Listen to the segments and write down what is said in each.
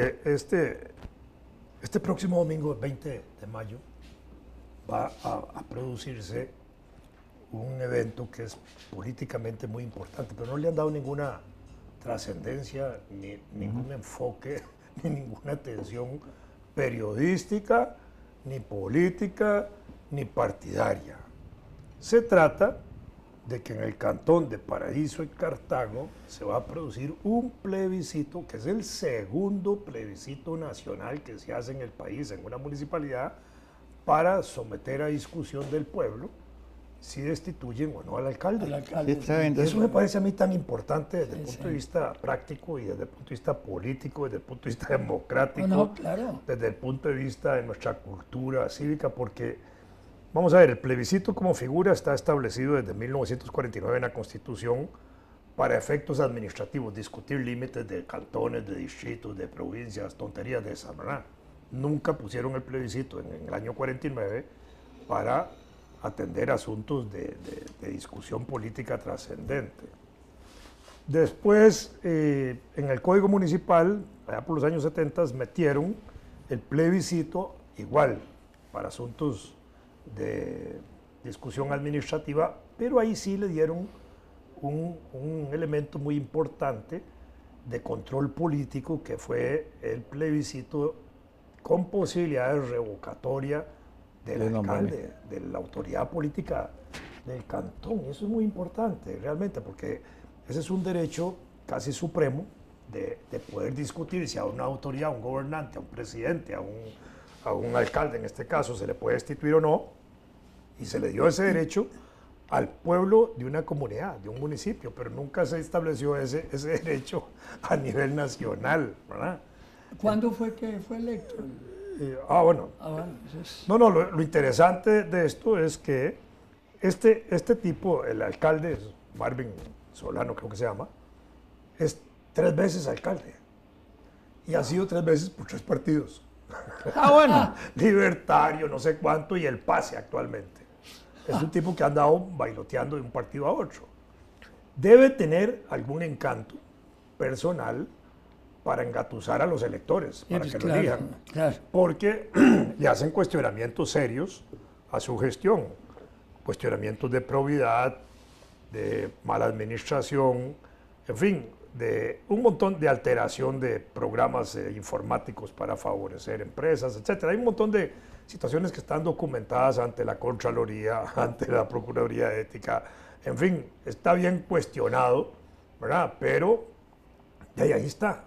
mire, este próximo domingo, 20 de mayo, va a producirse un evento que es políticamente muy importante, pero no le han dado ninguna trascendencia, ni ningún enfoque, ni ninguna atención periodística, ni política, ni partidaria. Se trata de que en el cantón de Paraíso y Cartago se va a producir un plebiscito, que es el segundo plebiscito nacional que se hace en el país, en una municipalidad, para someter a discusión del pueblo si destituyen o no al alcalde. Eso me parece a mí tan importante desde el punto de vista práctico y desde el punto de vista político, desde el punto de vista democrático, desde el punto de vista de nuestra cultura cívica, porque, vamos a ver, el plebiscito como figura está establecido desde 1949 en la Constitución para efectos administrativos, discutir límites de cantones, de distritos, de provincias, tonterías de esa, ¿verdad? Nunca pusieron el plebiscito en el año 49 para atender asuntos de discusión política trascendente. Después, en el Código Municipal, allá por los años 70, metieron el plebiscito igual para asuntos de discusión administrativa, pero ahí sí le dieron un elemento muy importante de control político, que fue el plebiscito con posibilidades revocatoria del alcalde, de la autoridad política del cantón. Eso es muy importante realmente, porque ese es un derecho casi supremo de poder discutir si a una autoridad, a un gobernante, a un presidente, a un alcalde en este caso, se le puede destituir o no, y se le dio ese derecho al pueblo de una comunidad, de un municipio, pero nunca se estableció ese derecho a nivel nacional, ¿verdad? ¿Cuándo fue que fue electo? Bueno. No, lo interesante de esto es que este tipo, el alcalde, Marvin Solano creo que se llama, es 3 veces alcalde y ha sido 3 veces por 3 partidos. Bueno. Libertario, no sé cuánto, y el PASE actualmente. Es un tipo que ha andado bailoteando de un partido a otro. Debe tener algún encanto personal para engatusar a los electores, para que lo elijan, porque le hacen cuestionamientos serios a su gestión, cuestionamientos de probidad, de mala administración, en fin, de un montón de alteración de programas informáticos para favorecer empresas, etc. Hay un montón de situaciones que están documentadas ante la Contraloría, ante la Procuraduría de Ética, en fin, está bien cuestionado, ¿verdad? Pero ahí está.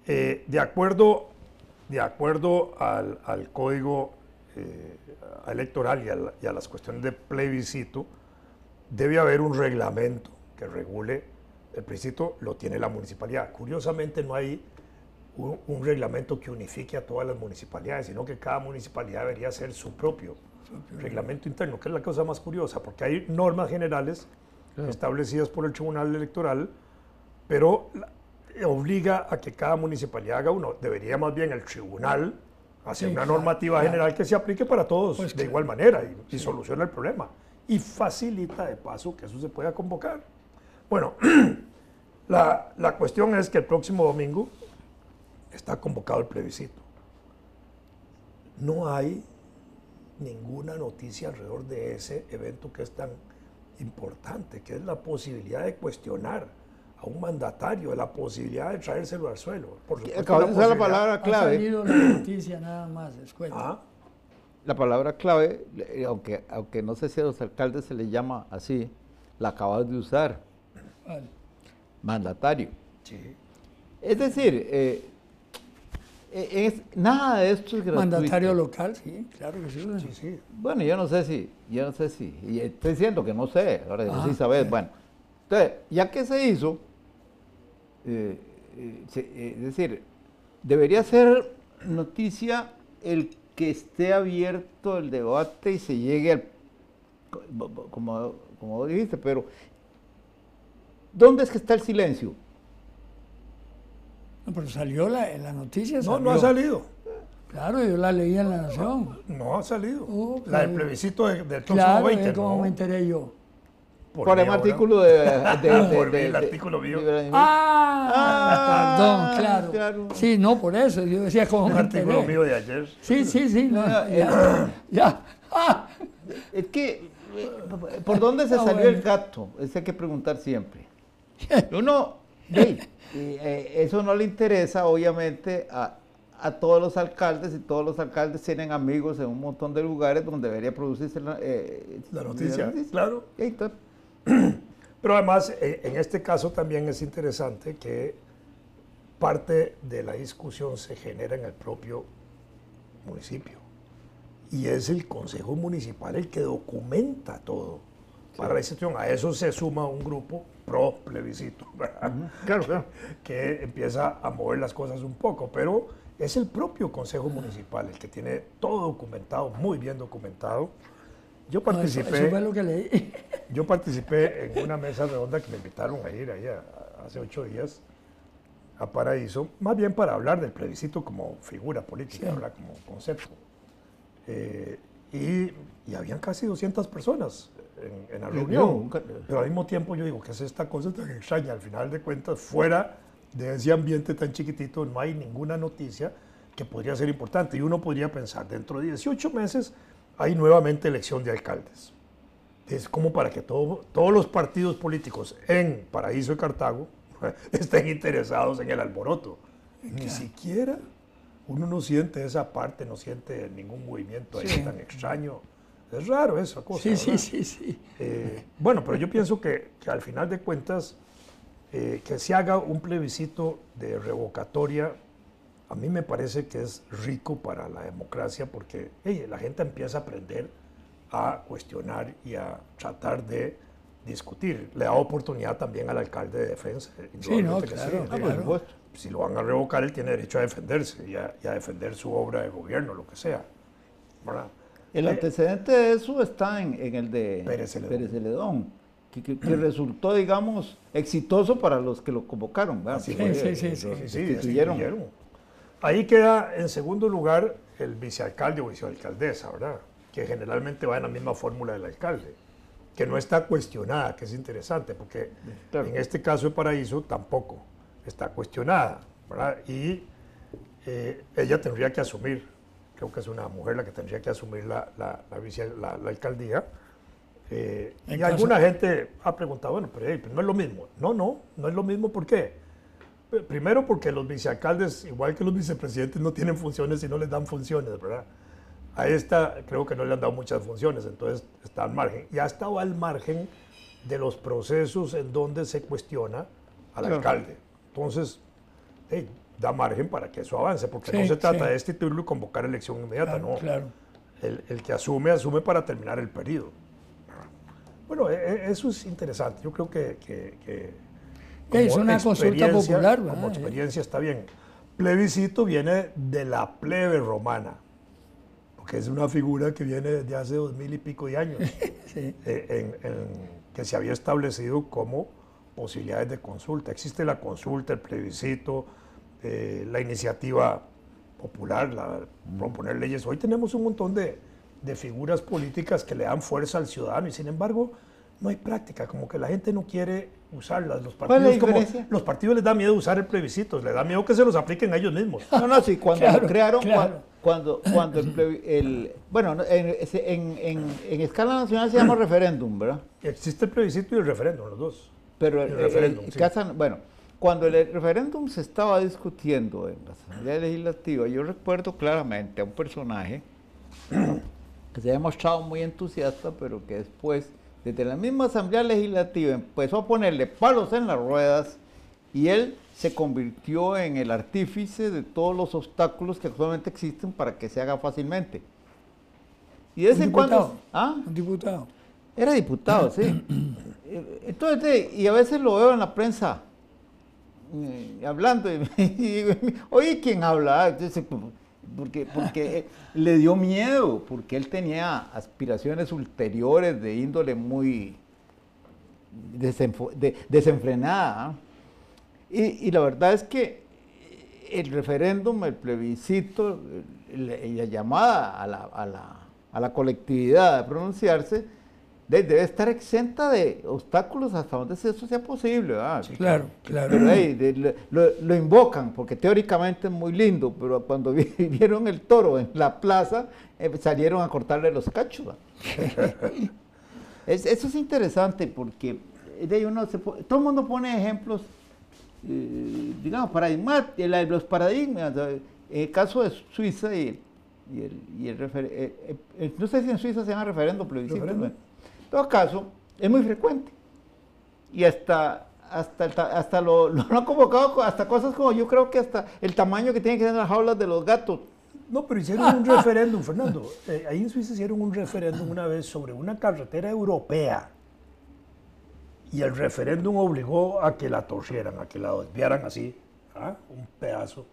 De acuerdo al código electoral y a las cuestiones de plebiscito, debe haber un reglamento que regule el plebiscito, lo tiene la municipalidad. Curiosamente no hay un reglamento que unifique a todas las municipalidades, sino que cada municipalidad debería hacer su propio reglamento interno, que es la cosa más curiosa, porque hay normas generales establecidas por el Tribunal Electoral, pero obliga a que cada municipalidad haga uno. Debería más bien el tribunal hacer una normativa general que se aplique para todos de igual manera y soluciona el problema. Y facilita de paso que eso se pueda convocar. Bueno, la cuestión es que el próximo domingo está convocado el plebiscito. No hay ninguna noticia alrededor de ese evento que es tan importante, que es la posibilidad de cuestionar a un mandatario, la posibilidad de traérselo al suelo. Por supuesto, acabo de usar la palabra clave. Ha salido la noticia nada más, descuento. La palabra clave, aunque no sé si a los alcaldes se les llama así, la acabas de usar. Vale. Mandatario. Sí. Es decir, nada de esto es gratuito. Mandatario local, sí, claro que sí. Sí. Bueno, yo no sé si, y estoy diciendo que no sé, ahora sí sabes, bueno. Entonces, ya que se hizo, es decir, debería ser noticia el que esté abierto el debate y se llegue al, como dijiste, pero ¿dónde es que está el silencio? No, pero salió la noticia. No ha salido. Claro, yo la leí en La Nación. No ha salido. Claro. La del plebiscito del próximo 20. ¿Cómo me enteré yo? por el mí ahora. artículo Por mí, el artículo mío. Perdón, claro. Sí, no, por eso. Yo decía como Un me artículo enteré. mío de ayer. Sí, no, ya. Es que, ¿por dónde se salió el gato? Eso hay que preguntar siempre. Uno, eso no le interesa, obviamente, a todos los alcaldes, y todos los alcaldes tienen amigos en un montón de lugares donde debería producirse La noticia, claro. Entonces, pero además, en este caso también es interesante que parte de la discusión se genera en el propio municipio. Y es el Consejo Municipal el que documenta todo para la institución. A eso se suma un grupo pro plebiscito, ¿verdad? Claro. Que empieza a mover las cosas un poco, pero es el propio Consejo Municipal el que tiene todo documentado, muy bien documentado. Yo participé, Eso fue lo que leí. yo participé en una mesa redonda que me invitaron a ir ahí hace 8 días a Paraíso, más bien para hablar del plebiscito como figura política, ¿verdad? Como concepto. Y habían casi 200 personas en la reunión, pero al mismo tiempo yo digo, ¿qué es esta cosa tan extraña? Al final de cuentas, fuera de ese ambiente tan chiquitito, no hay ninguna noticia que podría ser importante. Y uno podría pensar, dentro de 18 meses hay nuevamente elección de alcaldes. Es como para que todos los partidos políticos en Paraíso y Cartago estén interesados en el alboroto. Ni siquiera uno no siente esa parte, no siente ningún movimiento ahí tan extraño. Es raro esa cosa. Sí. Bueno, pero yo pienso que al final de cuentas, que se haga un plebiscito de revocatoria, a mí me parece que es rico para la democracia porque la gente empieza a aprender a cuestionar y a tratar de discutir. Le da oportunidad también al alcalde de defensa. Sí, no, claro. Si lo van a revocar, él tiene derecho a defenderse y a defender su obra de gobierno, lo que sea. ¿Verdad? El antecedente de eso está en el de Pérez Celedón, que resultó, digamos, exitoso para los que lo convocaron, ¿verdad? Sí, destituyeron. Ahí queda en segundo lugar el vicealcalde o vicealcaldesa, ¿verdad? Que generalmente va en la misma fórmula del alcalde, que no está cuestionada, que es interesante, porque en este caso de Paraíso tampoco está cuestionada, ¿verdad? Y ella tendría que asumir, creo que es una mujer la que tendría que asumir la alcaldía. Y alguna gente ha preguntado, bueno, pero no es lo mismo. No es lo mismo, ¿por qué? Primero porque los vicealcaldes, igual que los vicepresidentes, no tienen funciones y no les dan funciones, ¿verdad? A esta creo que no le han dado muchas funciones, entonces está al margen. Y ha estado al margen de los procesos en donde se cuestiona al alcalde. Entonces, da margen para que eso avance, porque no se trata de destituirlo y convocar elección inmediata, no. Claro. El que asume para terminar el periodo. Bueno, eso es interesante. Yo creo que es una consulta popular, ¿verdad? Como experiencia está bien. Plebiscito viene de la plebe romana, porque es una figura que viene desde hace 2000 y pico de años, que se había establecido como posibilidades de consulta. Existe la consulta, el plebiscito, la iniciativa popular, proponer leyes. Hoy tenemos un montón de figuras políticas que le dan fuerza al ciudadano y sin embargo no hay práctica, como que la gente no quiere usarlas. Los partidos les da miedo usar el plebiscito, les da miedo que se los apliquen a ellos mismos. No, sí, cuando lo crearon, cuando bueno, en escala nacional se llama referéndum, ¿verdad? Existe el plebiscito y el referéndum, los dos. Pero el referéndum, bueno, cuando el referéndum se estaba discutiendo en la Asamblea Legislativa, yo recuerdo claramente a un personaje que se había mostrado muy entusiasta, pero que después, desde la misma Asamblea Legislativa, empezó a ponerle palos en las ruedas y él se convirtió en el artífice de todos los obstáculos que actualmente existen para que se haga fácilmente. Y de vez en cuando... Un diputado. Era diputado, sí. Entonces, y a veces lo veo en la prensa hablando y digo, oye, ¿quién habla? Entonces, porque le dio miedo, porque él tenía aspiraciones ulteriores de índole muy desenfrenada. Y la verdad es que el referéndum, el plebiscito, la llamada a la colectividad a pronunciarse, debe estar exenta de obstáculos hasta donde eso sea posible, ¿verdad? Sí, claro, claro. Pero lo invocan, porque teóricamente es muy lindo, pero cuando vieron el toro en la plaza, salieron a cortarle los cachos. Eso es interesante, porque todo el mundo pone ejemplos, digamos, los paradigmas. En el caso de Suiza no sé si en Suiza se llama referéndum, plebiscito. En todo caso, es muy frecuente. Y hasta lo han convocado hasta cosas como, yo creo que hasta el tamaño que tienen que tener las jaulas de los gatos. No, pero hicieron un referéndum, Fernando. Ahí en Suiza hicieron un referéndum una vez sobre una carretera europea. Y el referéndum obligó a que la torcieran, a que la desviaran así, un pedazo.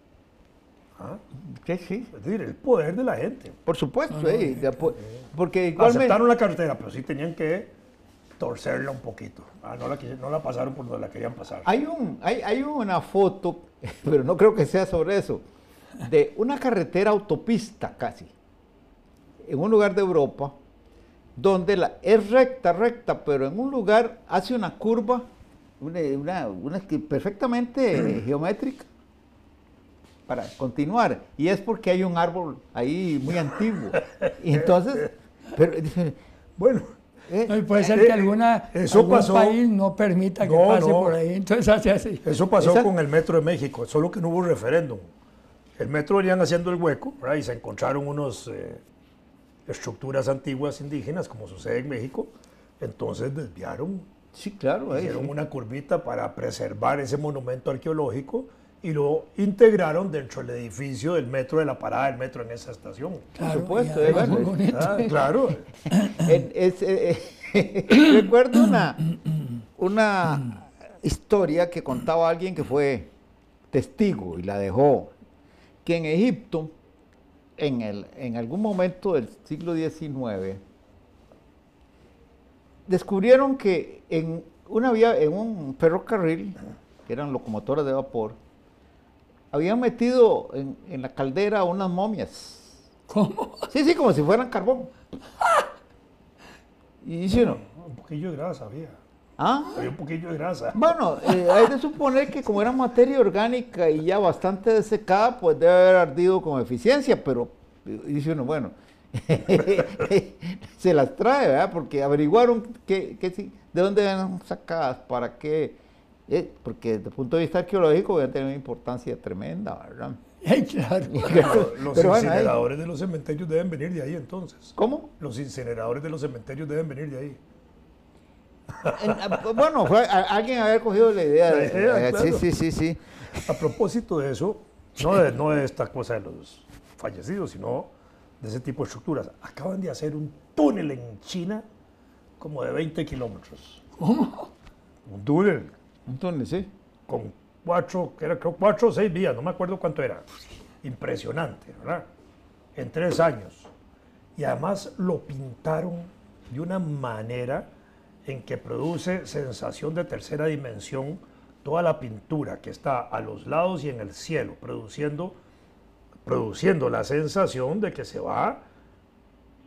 Sí. Es decir, el poder de la gente. Por supuesto, porque igualmente aceptaron la carretera, pero sí tenían que torcerla un poquito. No la pasaron por donde la querían pasar. Hay una foto, pero no creo que sea sobre eso, de una carretera autopista casi, en un lugar de Europa, donde es recta, pero en un lugar hace una curva, una perfectamente geométrica, para continuar, y es porque hay un árbol ahí muy antiguo, y entonces, pero bueno, no, y puede ser que algún país no permita que pase por ahí, entonces hace así. Eso pasó con el Metro de México, solo que no hubo referéndum. El metro venían haciendo el hueco, ¿verdad? Y se encontraron unas estructuras antiguas indígenas, como sucede en México, entonces desviaron. Sí, claro. Hicieron una curvita para preservar ese monumento arqueológico y lo integraron dentro del edificio del metro, de la parada del metro en esa estación. Claro, por supuesto. Claro. Recuerdo una historia que contaba alguien que fue testigo y la dejó, que en Egipto, en algún momento del siglo XIX, descubrieron que en un ferrocarril, que eran locomotoras de vapor, habían metido en la caldera unas momias. ¿Cómo? Sí, como si fueran carbón. Y dice uno, Un poquillo de grasa había. Había un poquillo de grasa. Bueno, hay de suponer que como era materia orgánica y ya bastante desecada, pues debe haber ardido con eficiencia, pero dice uno, bueno, se las trae, ¿verdad? Porque averiguaron de dónde eran sacadas, para qué, porque desde el punto de vista arqueológico voy a tener una importancia tremenda, ¿verdad? Claro. Los incineradores de los cementerios deben venir de ahí, entonces. ¿Cómo? Los incineradores de los cementerios deben venir de ahí. Bueno, alguien había cogido la idea. Claro. Sí. A propósito de eso, no de esta cosa de los fallecidos, sino de ese tipo de estructuras. Acaban de hacer un túnel en China como de 20 kilómetros. ¿Cómo? Un túnel. Un túnel, sí. Con 4 o 6 vías, no me acuerdo cuánto era. Impresionante, ¿verdad? En 3 años. Y además lo pintaron de una manera en que produce sensación de tercera dimensión toda la pintura que está a los lados y en el cielo, produciendo la sensación de que se va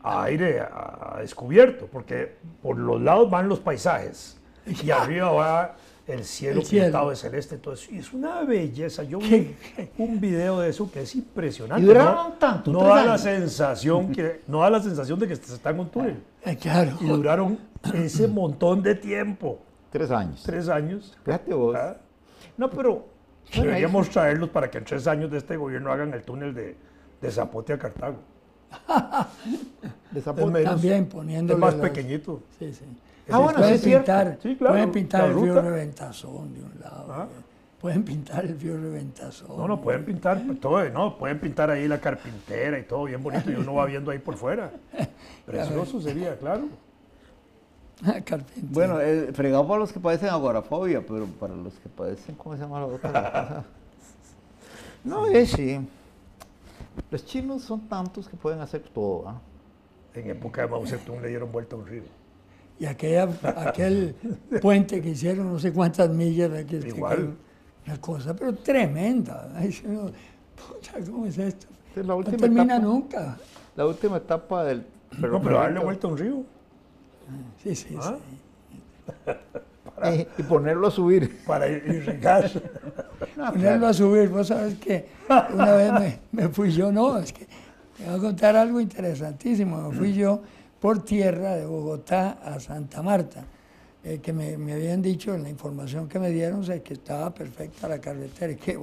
a aire a descubierto, porque por los lados van los paisajes y arriba va el cielo pintado de celeste. Entonces, es una belleza. Yo vi un video de eso que es impresionante. ¿Y duraron tanto? No da la sensación de que se está en un túnel. Claro. Y duraron ese montón de tiempo. 3 años. 3 años. Fíjate vos. No, pero... Deberíamos traerlos para que en 3 años de este gobierno hagan el túnel de Zapote a Cartago. De Zapote. También poniéndole... Es más pequeñito. Sí. Bueno, sí es cierto. Sí, claro, pueden pintar el la río ruta. Reventazón de un lado. Pueden pintar el río Reventazón. No, pueden pintar todo, pueden pintar ahí la carpintera y todo bien bonito y uno va viendo ahí por fuera. Precioso sería, claro. Carpintera. Bueno, fregado para los que padecen agorafobia, pero para los que padecen, ¿cómo se llama la otra? No, sí. Los chinos son tantos que pueden hacer todo, ¿ah? En época de Mao Zedong le dieron vuelta a un río. Y aquel puente que hicieron, no sé cuántas millas. Igual. Una cosa, pero tremenda. Pucha, ¿cómo es esto? Es la última no termina etapa, nunca. La última etapa del... Pero darle vuelta a un río. Sí, sí, ¿Ah? sí. Y ponerlo a subir. Para irrigar. No, Ponerlo a subir. Vos sabés que una vez me fui yo, no, es que te voy a contar algo interesantísimo. Me fui yo por tierra de Bogotá a Santa Marta, que me habían dicho en la información que me dieron, o sea, que estaba perfecta la carretera y que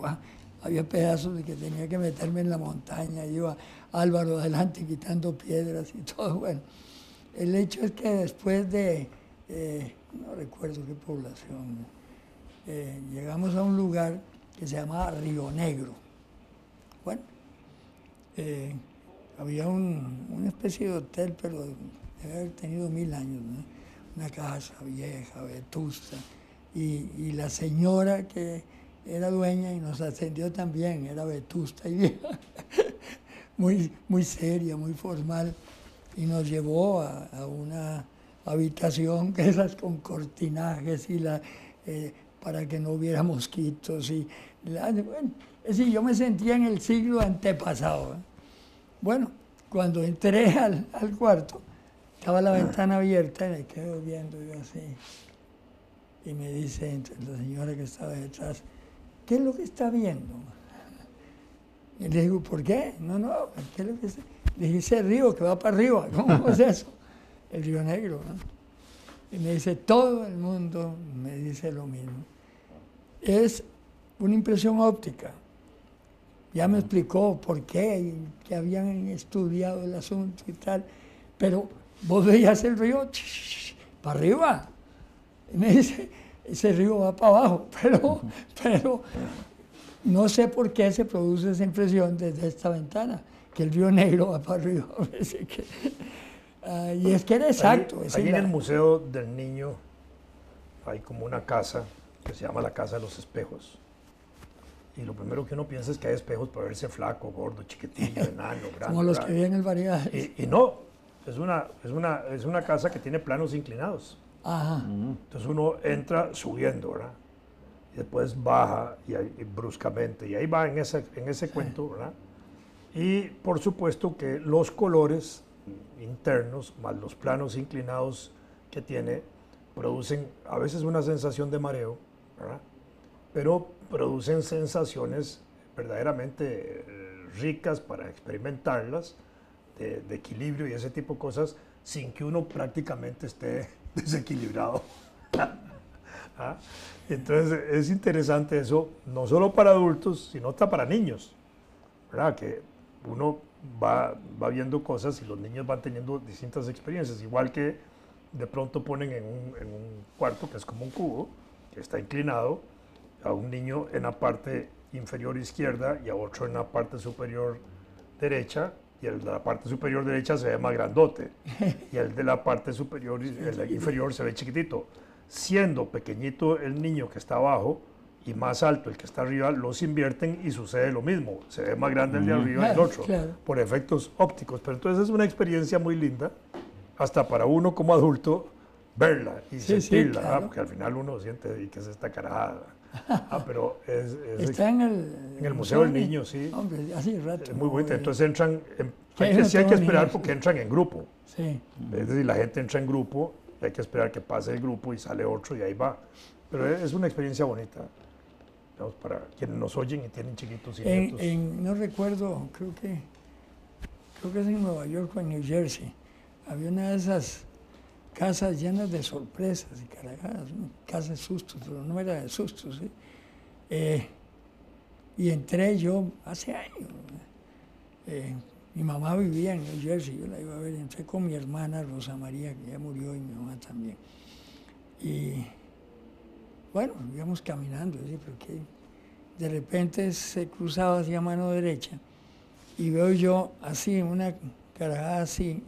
había pedazos de que tenía que meterme en la montaña, iba Álvaro adelante quitando piedras y todo. Bueno, el hecho es que después de, no recuerdo qué población, llegamos a un lugar que se llamaba Río Negro. Bueno, había una especie de hotel, pero debe haber tenido 1000 años, ¿no? Una casa vieja, vetusta, y la señora que era dueña y nos atendió también, era vetusta y vieja, muy seria, muy formal, y nos llevó a una habitación que esas con cortinajes y para que no hubiera mosquitos. Bueno, es decir, yo me sentía en el siglo antepasado, ¿eh? Bueno, cuando entré al cuarto, estaba la ventana abierta y me quedo viendo yo así. Y me dice entonces, la señora que estaba detrás, ¿qué es lo que está viendo? Y le digo, ¿por qué? No, ¿qué es lo que está? Le dije, ese río que va para arriba, ¿cómo es eso? El Río Negro, ¿no? Y me dice, todo el mundo me dice lo mismo. Es una impresión óptica. Ya me explicó por qué, y que habían estudiado el asunto y tal, pero vos veías el río para arriba. Y me dice, ese río va para abajo, pero no sé por qué se produce esa impresión desde esta ventana, que el Río Negro va para arriba. Y es que era exacto. Ahí en el Museo del Niño hay como una casa que se llama la Casa de los Espejos. Y lo primero que uno piensa es que hay espejos para verse flaco, gordo, chiquitillo, enano, grande. Como los que vi en el Variedades. Y no, es una casa que tiene planos inclinados. Ajá. Entonces uno entra subiendo, ¿verdad? Y después baja y bruscamente. Y ahí va en ese cuento, ¿verdad? Y por supuesto que los colores internos, más los planos inclinados que tiene, producen a veces una sensación de mareo, ¿verdad? Pero producen sensaciones verdaderamente ricas para experimentarlas, de equilibrio y ese tipo de cosas, sin que uno prácticamente esté desequilibrado. ¿Ah? Entonces es interesante eso, no solo para adultos, sino hasta para niños, ¿verdad? Que uno va viendo cosas y los niños van teniendo distintas experiencias, igual que de pronto ponen en un cuarto que es como un cubo, que está inclinado, a un niño en la parte inferior izquierda y a otro en la parte superior derecha, y el de la parte superior derecha se ve más grandote, y el de la parte superior, el inferior se ve chiquitito. Siendo pequeñito el niño que está abajo y más alto el que está arriba, los invierten y sucede lo mismo. Se ve más grande el de arriba y el otro, por efectos ópticos. Pero entonces es una experiencia muy linda, hasta para uno como adulto, verla y sentirla, claro. Porque al final uno siente, ¿y qué es esta carajada? Pero está en el Museo del Niño, sí. Hombre, así rato. Es muy bonito. Entonces entran, hay que esperar porque entran en grupo. Sí. Es decir, la gente entra en grupo, hay que esperar que pase el grupo y sale otro y ahí va. Pero es una experiencia bonita, digamos, para quienes nos oyen y tienen chiquitos y nietos. No recuerdo, creo que es en Nueva York o en New Jersey. Había una de esas casas llenas de sorpresas y caragadas, ¿no? Casas de sustos, pero no era de sustos, ¿sí? Y entré yo hace años. Mi mamá vivía en New Jersey, yo la iba a ver, entré con mi hermana Rosa María, que ya murió, y mi mamá también. Y bueno, íbamos caminando, ¿sí? Porque de repente se cruzaba hacia mano derecha y veo yo así, una carajada así,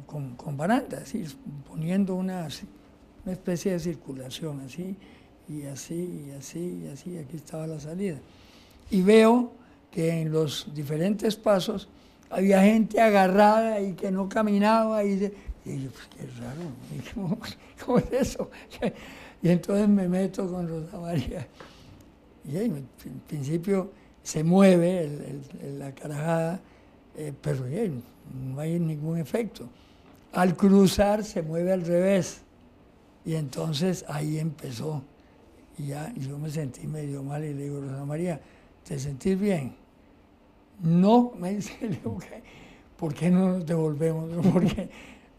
con baranda, así, poniendo una especie de circulación, así, y así, y así, y así, aquí estaba la salida. Y veo que en los diferentes pasos había gente agarrada y que no caminaba, y yo, pues qué raro, ¿cómo es eso? Y entonces me meto con Rosa María, y en principio se mueve la carajada, pero no hay ningún efecto. Al cruzar se mueve al revés. Y entonces ahí empezó. Y ya yo me sentí medio mal y le digo, Rosa María, ¿te sentís bien? No, me dice, le digo, ¿por qué no nos devolvemos? Porque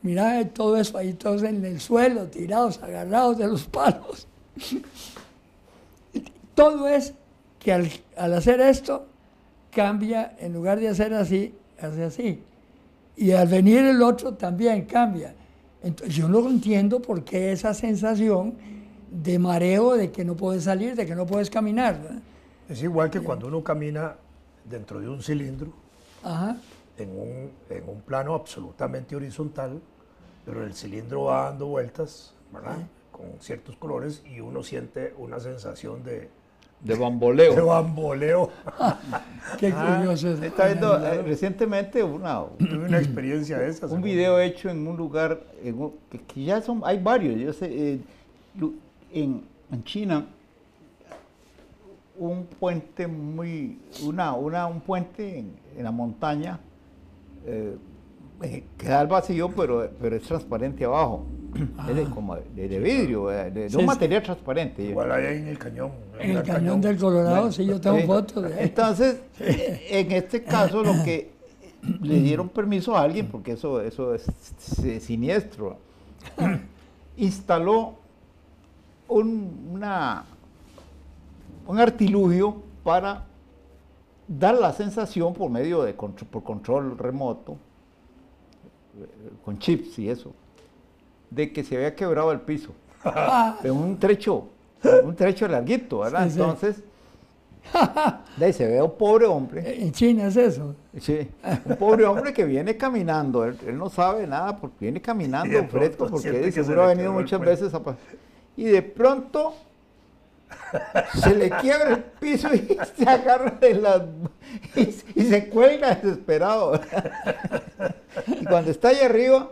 mira todo eso ahí, todos en el suelo, tirados, agarrados de los palos. Todo es que al hacer esto, cambia, en lugar de hacer así, hace así. Y al venir el otro también cambia. Entonces yo no entiendo por qué esa sensación de mareo, de que no puedes salir, de que no puedes caminar, ¿verdad? Es igual que cuando uno camina dentro de un cilindro, Ajá. en un plano absolutamente horizontal, pero el cilindro va dando vueltas, ¿verdad? Con ciertos colores y uno siente una sensación de bamboleo. De bamboleo. Qué curioso es. Está viendo recientemente Tuve una experiencia de esas. un video hecho en un lugar, que ya hay varios, yo sé, en China, un puente un puente en la montaña, queda al vacío, pero es transparente abajo. Es como de vidrio, de un material transparente. Igual ahí en el cañón. En el cañón del Colorado, sí, yo tengo fotos de ahí. Entonces, en este caso, lo que le dieron permiso a alguien, porque eso es siniestro, instaló un artilugio para dar la sensación por medio de por control remoto, con chips y eso, de que se había quebrado el piso. En un trecho larguito, ¿verdad? Sí, sí. Entonces, de ahí se ve a un pobre hombre. En China es eso. Sí, un pobre hombre que viene caminando, él no sabe nada, porque viene caminando de fresco, pronto porque siente que seguro se ha le venido quebró el muchas puente. veces y de pronto se le quiebra el piso y se agarra de las y se cuelga desesperado. Y cuando está ahí arriba,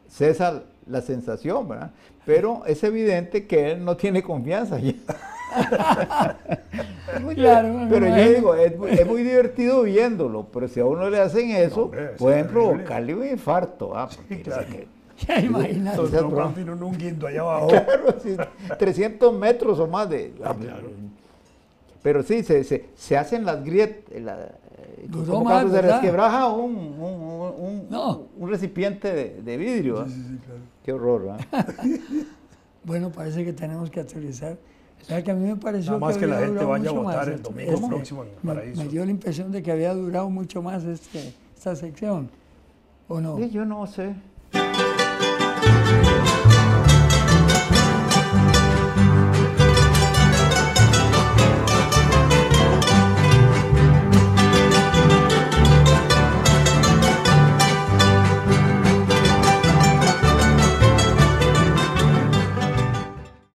cesa la sensación, ¿verdad? Pero es evidente que él no tiene confianza ya. Claro, Pero bueno, yo digo, es muy divertido viéndolo, pero si a uno le hacen eso, No, hombre, pueden es terrible. provocarle un infarto. Porque claro. Ya imagínate. Entonces, no, cuando tiene un guindo allá abajo. Claro, sí, 300 metros o más de... Claro. Pero sí, se hacen las grietas, Duró como más, cuando se ¿verdad? resquebraja No. un recipiente de vidrio. ¿Ah? Sí, claro. Qué horror, ¿ah? Bueno, parece que tenemos que actualizar. O sea, que a mí me pareció Nada más que la había gente durado vaya a mucho votar más el esto. domingo próximo en el Me Paraíso. dio la impresión de que había durado mucho más esta sección, ¿o no? Sí, yo no sé.